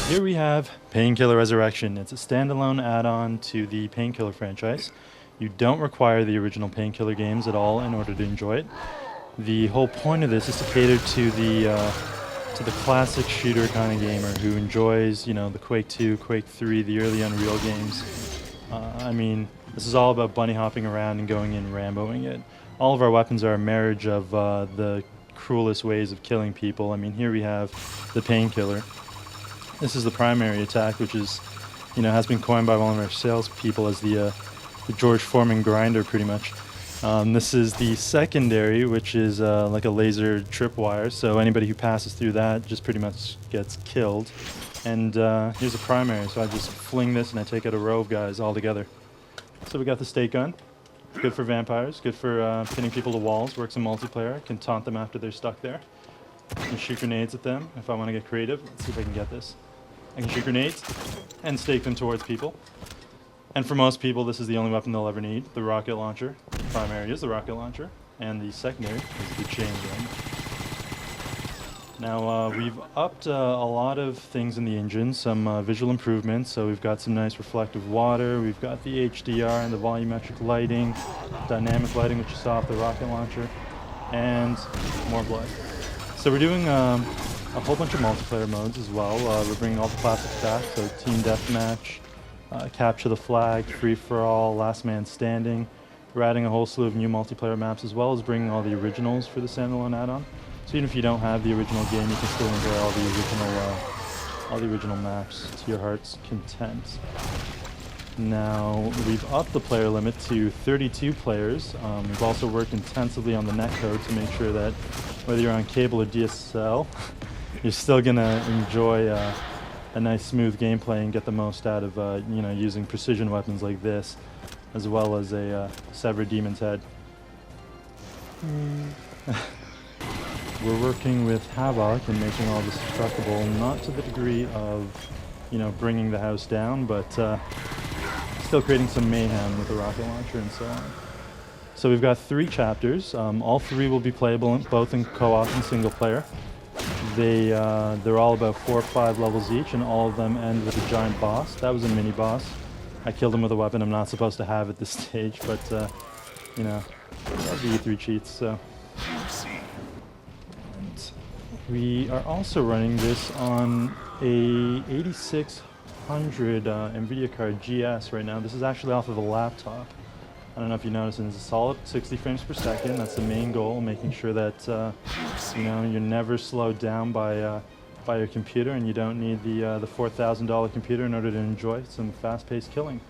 Here we have Painkiller Resurrection. It's a standalone add-on to the Painkiller franchise. You don't require the original Painkiller games at all in order to enjoy it. The whole point of this is to cater to the classic shooter kind of gamer who enjoys, the Quake 2, Quake 3, the early Unreal games. I mean, this is all about bunny hopping around and going in Ramboing it. All of our weapons are a marriage of the cruelest ways of killing people. I mean, here we have the Painkiller. This is the primary attack, which is, has been coined by one of our salespeople as the George Foreman grinder, pretty much. This is the secondary, which is like a laser tripwire, so anybody who passes through that just pretty much gets killed. And here's a primary, so I just fling this and I take out a row of guys all together. So we got the stake gun. Good for vampires, good for pinning people to walls, works in multiplayer, can taunt them after they're stuck there. I can shoot grenades at them if I want to get creative. Let's see if I can get this. I can shoot grenades and stake them towards people. And for most people, this is the only weapon they'll ever need, the rocket launcher. The primary is the rocket launcher, and the secondary is the chain gun. Now, we've upped a lot of things in the engine, some visual improvements. So we've got some nice reflective water, we've got the HDR and the volumetric lighting, dynamic lighting, which you saw off the rocket launcher, and more blood. So we're doing a whole bunch of multiplayer modes as well. We're bringing all the classic stacks, so Team Deathmatch, Capture the Flag, Free for All, Last Man Standing. We're adding a whole slew of new multiplayer maps, as well as bringing all the originals for the standalone add-on. So even if you don't have the original game, you can still enjoy all the original maps to your heart's content. Now, we've upped the player limit to 32 players. We've also worked intensively on the netcode to make sure that whether you're on cable or DSL, you're still going to enjoy a nice smooth gameplay and get the most out of using precision weapons like this, as well as a severed demon's head. We're working with Havoc and making all this destructible, not to the degree of, bringing the house down, but still creating some mayhem with the rocket launcher and so on. So we've got 3 chapters. All 3 will be playable both in co-op and single player. They're all about 4 or 5 levels each, and all of them end with a giant boss. That was a mini boss. I killed him with a weapon I'm not supposed to have at this stage, but the E3 cheats. So. And we are also running this on a 8600 NVIDIA card GS right now. This is actually off of a laptop. I don't know if you noticed, it's a solid 60 frames per second. That's the main goal, making sure that you're never slowed down by your computer, and you don't need the $4,000 computer in order to enjoy some fast-paced killing.